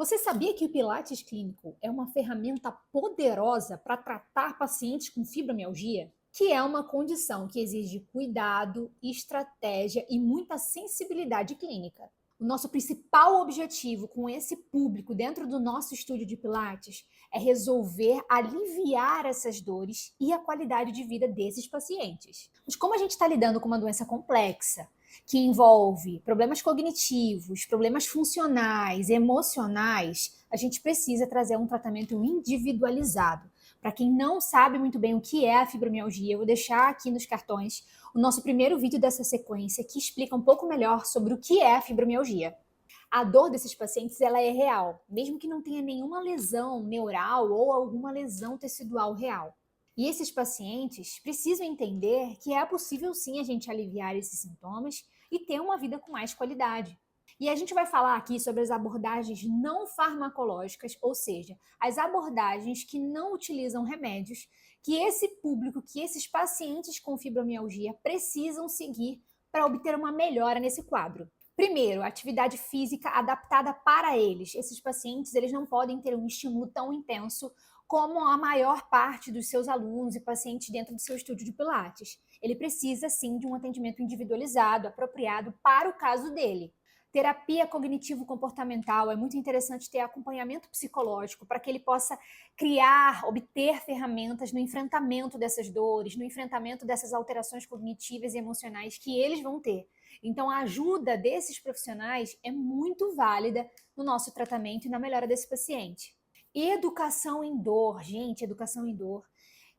Você sabia que o Pilates clínico é uma ferramenta poderosa para tratar pacientes com fibromialgia? Que é uma condição que exige cuidado, estratégia e muita sensibilidade clínica. O nosso principal objetivo com esse público dentro do nosso estúdio de Pilates é resolver aliviar essas dores e a qualidade de vida desses pacientes. Mas como a gente está lidando com uma doença complexa, que envolve problemas cognitivos, problemas funcionais, emocionais, a gente precisa trazer um tratamento individualizado. Para quem não sabe muito bem o que é a fibromialgia, eu vou deixar aqui nos cartões o nosso primeiro vídeo dessa sequência que explica um pouco melhor sobre o que é a fibromialgia. A dor desses pacientes ela é real, mesmo que não tenha nenhuma lesão neural ou alguma lesão tecidual real. E esses pacientes precisam entender que é possível sim a gente aliviar esses sintomas e ter uma vida com mais qualidade. E a gente vai falar aqui sobre as abordagens não farmacológicas, ou seja, as abordagens que não utilizam remédios, que esse público, que esses pacientes com fibromialgia precisam seguir para obter uma melhora nesse quadro. Primeiro, atividade física adaptada para eles. Esses pacientes, eles não podem ter um estímulo tão intenso como a maior parte dos seus alunos e pacientes dentro do seu estúdio de Pilates. Ele precisa, sim, de um atendimento individualizado, apropriado para o caso dele. Terapia cognitivo-comportamental, é muito interessante ter acompanhamento psicológico para que ele possa criar, obter ferramentas no enfrentamento dessas dores, no enfrentamento dessas alterações cognitivas e emocionais que eles vão ter. Então, a ajuda desses profissionais é muito válida no nosso tratamento e na melhora desse paciente. Educação em dor, gente, educação em dor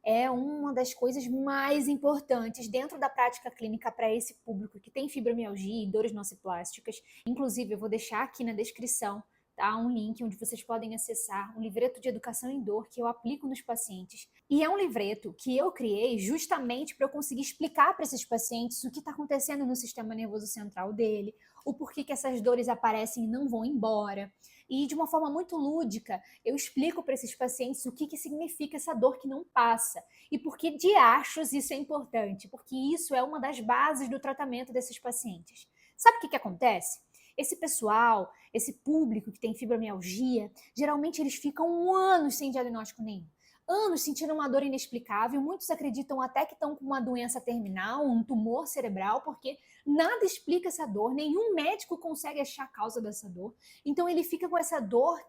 é uma das coisas mais importantes dentro da prática clínica para esse público que tem fibromialgia e dores nociplásticas. Inclusive, eu vou deixar aqui na descrição, tá, um link onde vocês podem acessar um livreto de educação em dor que eu aplico nos pacientes. E é um livreto que eu criei justamente para eu conseguir explicar para esses pacientes o que está acontecendo no sistema nervoso central dele, o porquê que essas dores aparecem e não vão embora. E de uma forma muito lúdica, eu explico para esses pacientes o que significa essa dor que não passa e por que de achos isso é importante, porque isso é uma das bases do tratamento desses pacientes. Sabe o que acontece? Esse pessoal, esse público que tem fibromialgia, geralmente eles ficam anos sem diagnóstico nenhum. Anos sentindo uma dor inexplicável, muitos acreditam até que estão com uma doença terminal, um tumor cerebral, porque nada explica essa dor, nenhum médico consegue achar a causa dessa dor. Então ele fica com essa dor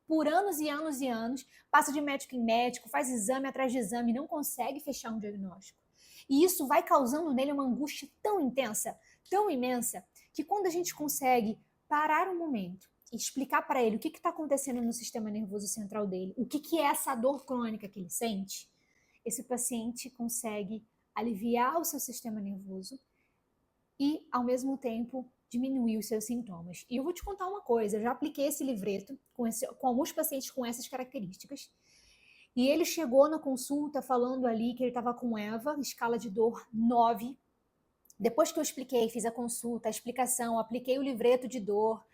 por anos e anos e anos, passa de médico em médico, faz exame atrás de exame, não consegue fechar um diagnóstico. E isso vai causando nele uma angústia tão intensa, tão imensa, que quando a gente consegue parar um momento e explicar para ele o que está acontecendo no sistema nervoso central dele, o que é essa dor crônica que ele sente, esse paciente consegue aliviar o seu sistema nervoso e, ao mesmo tempo, diminuir os seus sintomas. E eu vou te contar uma coisa, eu já apliquei esse livreto com alguns pacientes com essas características, e ele chegou na consulta falando ali que ele estava com EVA, escala de dor 9. Depois que eu expliquei, fiz a consulta, a explicação, apliquei o livreto de dor,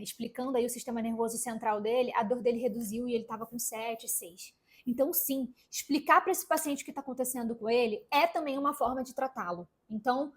explicando aí o sistema nervoso central dele, a dor dele reduziu e ele estava com 7, 6. Então, sim, explicar para esse paciente o que está acontecendo com ele é também uma forma de tratá-lo. Então,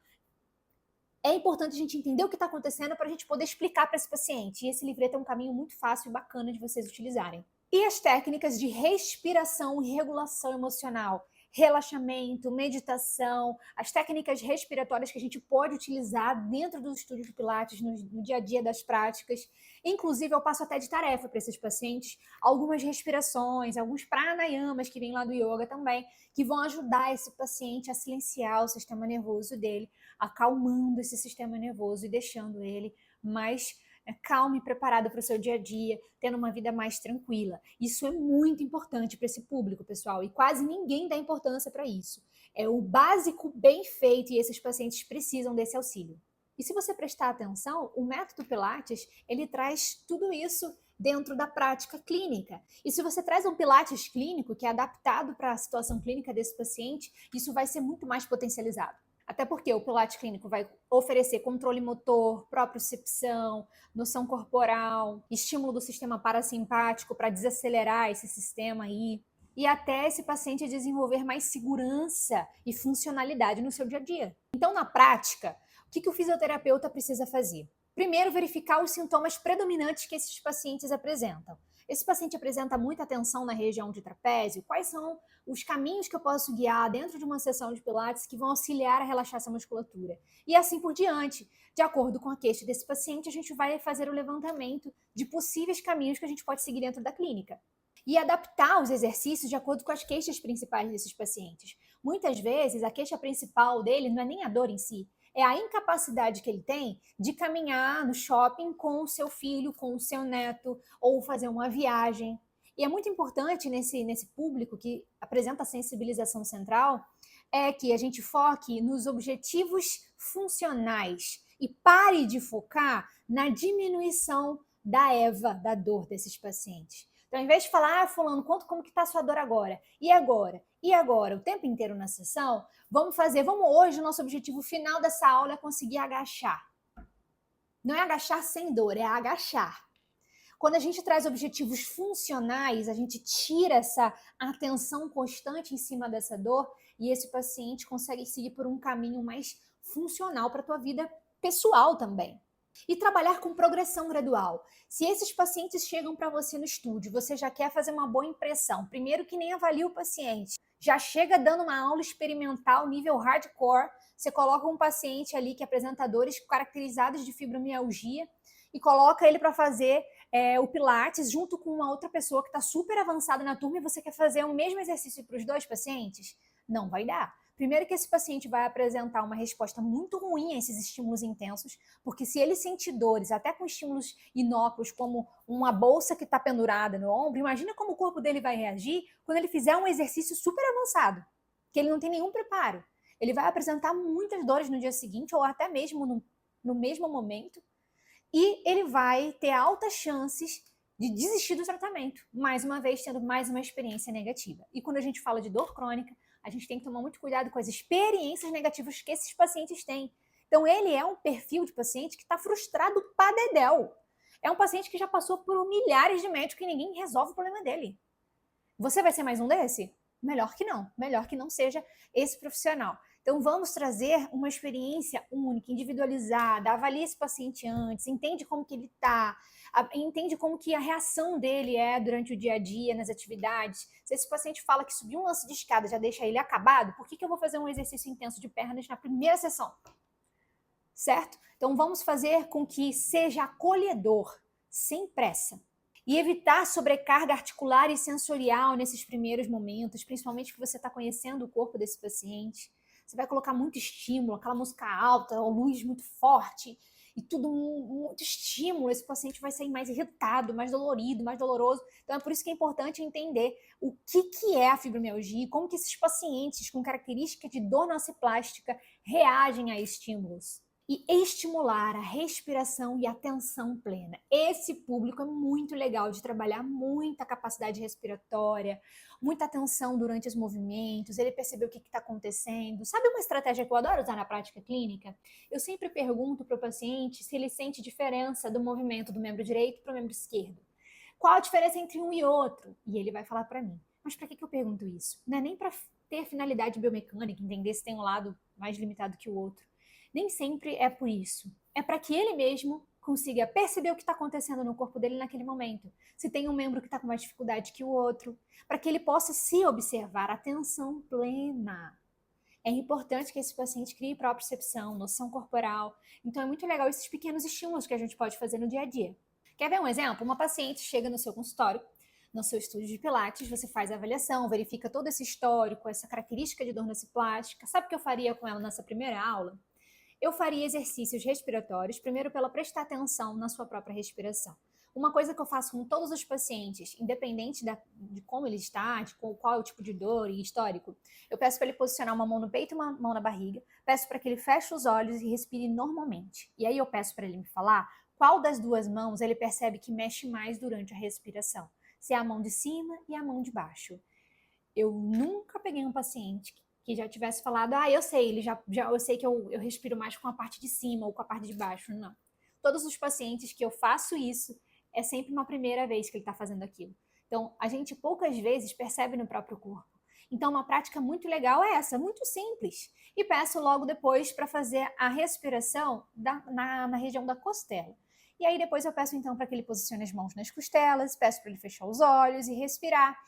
é importante a gente entender o que está acontecendo para a gente poder explicar para esse paciente. E esse livreto é um caminho muito fácil e bacana de vocês utilizarem. E as técnicas de respiração e regulação emocional, relaxamento, meditação, as técnicas respiratórias que a gente pode utilizar dentro do estúdio de Pilates, no dia a dia das práticas. Inclusive, eu passo até de tarefa para esses pacientes algumas respirações, alguns pranayamas que vêm lá do yoga também, que vão ajudar esse paciente a silenciar o sistema nervoso dele, acalmando esse sistema nervoso e deixando ele mais calmo e preparado para o seu dia a dia, tendo uma vida mais tranquila. Isso é muito importante para esse público, pessoal, e quase ninguém dá importância para isso. É o básico bem feito e esses pacientes precisam desse auxílio. E se você prestar atenção, o método Pilates, ele traz tudo isso dentro da prática clínica. E se você traz um Pilates clínico, que é adaptado para a situação clínica desse paciente, isso vai ser muito mais potencializado. Até porque o Pilates clínico vai oferecer controle motor, propriocepção, noção corporal, estímulo do sistema parasimpático para desacelerar esse sistema aí, e até esse paciente desenvolver mais segurança e funcionalidade no seu dia a dia. Então, na prática, o que o fisioterapeuta precisa fazer? Primeiro, verificar os sintomas predominantes que esses pacientes apresentam. Esse paciente apresenta muita tensão na região de trapézio. Quais são os caminhos que eu posso guiar dentro de uma sessão de Pilates que vão auxiliar a relaxar essa musculatura? E assim por diante. De acordo com a queixa desse paciente, a gente vai fazer o levantamento de possíveis caminhos que a gente pode seguir dentro da clínica. E adaptar os exercícios de acordo com as queixas principais desses pacientes. Muitas vezes, a queixa principal dele não é nem a dor em si, é a incapacidade que ele tem de caminhar no shopping com o seu filho, com o seu neto, ou fazer uma viagem. E é muito importante nesse público que apresenta a sensibilização central, é que a gente foque nos objetivos funcionais e pare de focar na diminuição da EVA, da dor desses pacientes. Então, ao invés de falar, fulano, como que está a sua dor agora? E agora? E agora? O tempo inteiro na sessão, vamos hoje, o nosso objetivo final dessa aula é conseguir agachar. Não é agachar sem dor, é agachar. Quando a gente traz objetivos funcionais, a gente tira essa atenção constante em cima dessa dor e esse paciente consegue seguir por um caminho mais funcional para a tua vida pessoal também. E trabalhar com progressão gradual. Se esses pacientes chegam para você no estúdio, você já quer fazer uma boa impressão. Primeiro que nem avalia o paciente. Já chega dando uma aula experimental nível hardcore. Você coloca um paciente ali que apresenta dores caracterizadas de fibromialgia e coloca ele para fazer o Pilates junto com uma outra pessoa que está super avançada na turma e você quer fazer o mesmo exercício para os dois pacientes? Não vai dar. Primeiro que esse paciente vai apresentar uma resposta muito ruim a esses estímulos intensos, porque se ele sentir dores, até com estímulos inócuos, como uma bolsa que está pendurada no ombro, imagina como o corpo dele vai reagir quando ele fizer um exercício super avançado, que ele não tem nenhum preparo. Ele vai apresentar muitas dores no dia seguinte, ou até mesmo no mesmo momento, e ele vai ter altas chances de desistir do tratamento, mais uma vez tendo mais uma experiência negativa. E quando a gente fala de dor crônica, a gente tem que tomar muito cuidado com as experiências negativas que esses pacientes têm. Então, ele é um perfil de paciente que está frustrado pra dedéu. É um paciente que já passou por milhares de médicos e ninguém resolve o problema dele. Você vai ser mais um desse? Melhor que não seja esse profissional. Então, vamos trazer uma experiência única, individualizada, avalie esse paciente antes, entende como que ele está, entende como que a reação dele é durante o dia a dia, nas atividades. Se esse paciente fala que subir um lance de escada já deixa ele acabado, por que eu vou fazer um exercício intenso de pernas na primeira sessão? Certo? Então, vamos fazer com que seja acolhedor, sem pressa. E evitar sobrecarga articular e sensorial nesses primeiros momentos, principalmente que você está conhecendo o corpo desse paciente. Você vai colocar muito estímulo, aquela música alta, ou luz muito forte, e tudo muito estímulo. Esse paciente vai sair mais irritado, mais dolorido, mais doloroso. Então é por isso que é importante entender o que é a fibromialgia e como que esses pacientes com característica de dor nociplástica reagem a estímulos. E estimular a respiração e a atenção plena. Esse público é muito legal de trabalhar, muita capacidade respiratória, muita atenção durante os movimentos, ele percebeu o que está acontecendo. Sabe uma estratégia que eu adoro usar na prática clínica? Eu sempre pergunto para o paciente se ele sente diferença do movimento do membro direito para o membro esquerdo. Qual a diferença entre um e outro? E ele vai falar para mim. Mas para que eu pergunto isso? Não é nem para ter finalidade biomecânica, entender se tem um lado mais limitado que o outro. Nem sempre é por isso. É para que ele mesmo consiga perceber o que está acontecendo no corpo dele naquele momento. Se tem um membro que está com mais dificuldade que o outro. Para que ele possa se observar, atenção plena. É importante que esse paciente crie propriocepção, noção corporal. Então é muito legal esses pequenos estímulos que a gente pode fazer no dia a dia. Quer ver um exemplo? Uma paciente chega no seu consultório, no seu estúdio de Pilates, você faz a avaliação, verifica todo esse histórico, essa característica de dor nociplástica. Sabe o que eu faria com ela nessa primeira aula? Eu faria exercícios respiratórios, primeiro pela prestar atenção na sua própria respiração. Uma coisa que eu faço com todos os pacientes, independente de como ele está, de qual é o tipo de dor e histórico, eu peço para ele posicionar uma mão no peito e uma mão na barriga, peço para que ele feche os olhos e respire normalmente. E aí eu peço para ele me falar qual das duas mãos ele percebe que mexe mais durante a respiração. Se é a mão de cima e a mão de baixo. Eu nunca peguei um paciente que já tivesse falado, eu sei, eu sei que eu respiro mais com a parte de cima ou com a parte de baixo. Não. Todos os pacientes que eu faço isso, é sempre uma primeira vez que ele está fazendo aquilo. Então, a gente poucas vezes percebe no próprio corpo. Então, uma prática muito legal é essa, muito simples. E peço logo depois para fazer a respiração na região da costela. E aí depois eu peço então para que ele posicione as mãos nas costelas, peço para ele fechar os olhos e respirar,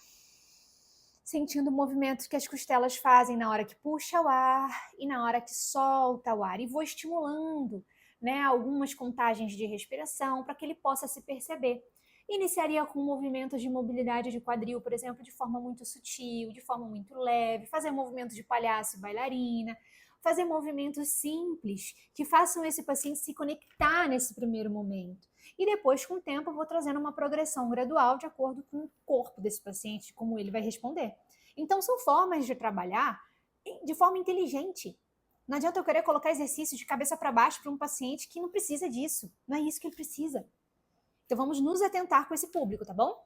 sentindo o movimento que as costelas fazem na hora que puxa o ar e na hora que solta o ar. E vou estimulando, né, algumas contagens de respiração para que ele possa se perceber. Iniciaria com movimentos de mobilidade de quadril, por exemplo, de forma muito sutil, de forma muito leve, fazer movimentos de palhaço e bailarina, fazer movimentos simples que façam esse paciente se conectar nesse primeiro momento. E depois, com o tempo, eu vou trazendo uma progressão gradual de acordo com o corpo desse paciente, como ele vai responder. Então, são formas de trabalhar de forma inteligente. Não adianta eu querer colocar exercício de cabeça para baixo para um paciente que não precisa disso. Não é isso que ele precisa. Então, vamos nos atentar com esse público, tá bom?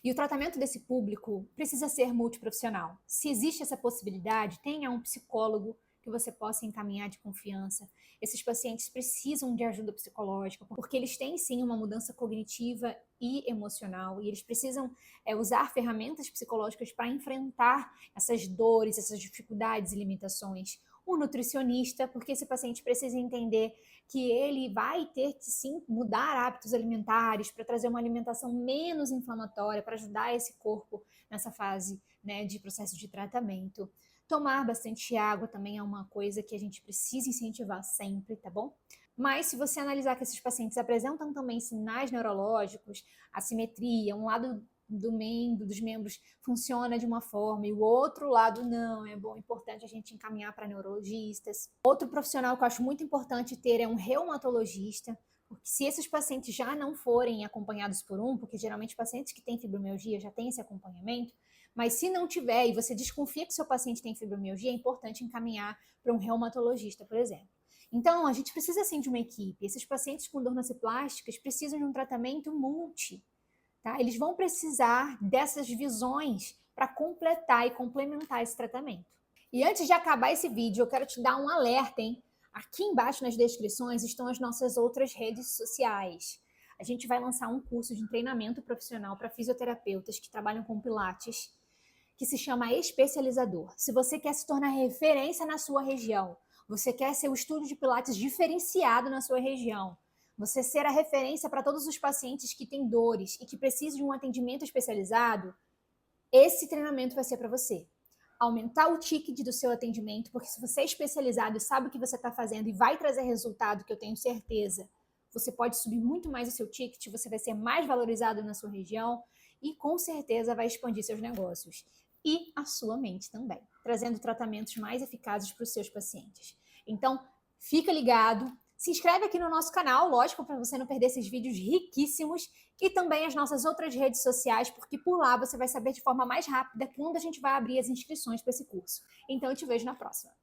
E o tratamento desse público precisa ser multiprofissional. Se existe essa possibilidade, tenha um psicólogo que você possa encaminhar de confiança. Esses pacientes precisam de ajuda psicológica, porque eles têm sim uma mudança cognitiva e emocional, e eles precisam usar ferramentas psicológicas para enfrentar essas dores, essas dificuldades e limitações. Um nutricionista, porque esse paciente precisa entender que ele vai ter que sim mudar hábitos alimentares para trazer uma alimentação menos inflamatória, para ajudar esse corpo nessa fase, né, de processo de tratamento. Tomar bastante água também é uma coisa que a gente precisa incentivar sempre, tá bom? Mas se você analisar que esses pacientes apresentam também sinais neurológicos, assimetria, um lado dos membros funciona de uma forma e o outro lado não, é bom, importante a gente encaminhar para neurologistas. Outro profissional que eu acho muito importante ter é um reumatologista, porque se esses pacientes já não forem acompanhados por um, porque geralmente pacientes que têm fibromialgia já têm esse acompanhamento, mas se não tiver e você desconfia que seu paciente tem fibromialgia, é importante encaminhar para um reumatologista, por exemplo. Então, a gente precisa sim de uma equipe. Esses pacientes com plásticas precisam de um tratamento multi. Tá? Eles vão precisar dessas visões para completar e complementar esse tratamento. E antes de acabar esse vídeo, eu quero te dar um alerta, hein? Aqui embaixo nas descrições estão as nossas outras redes sociais. A gente vai lançar um curso de treinamento profissional para fisioterapeutas que trabalham com Pilates, que se chama Especializador. Se você quer se tornar referência na sua região, você quer ser o estúdio de Pilates diferenciado na sua região, você ser a referência para todos os pacientes que têm dores e que precisam de um atendimento especializado, esse treinamento vai ser para você. Aumentar o ticket do seu atendimento, porque se você é especializado e sabe o que você está fazendo e vai trazer resultado, que eu tenho certeza, você pode subir muito mais o seu ticket, você vai ser mais valorizado na sua região e com certeza vai expandir seus negócios. E a sua mente também, trazendo tratamentos mais eficazes para os seus pacientes. Então, fica ligado, se inscreve aqui no nosso canal, lógico, para você não perder esses vídeos riquíssimos, e também as nossas outras redes sociais, porque por lá você vai saber de forma mais rápida quando a gente vai abrir as inscrições para esse curso. Então, eu te vejo na próxima.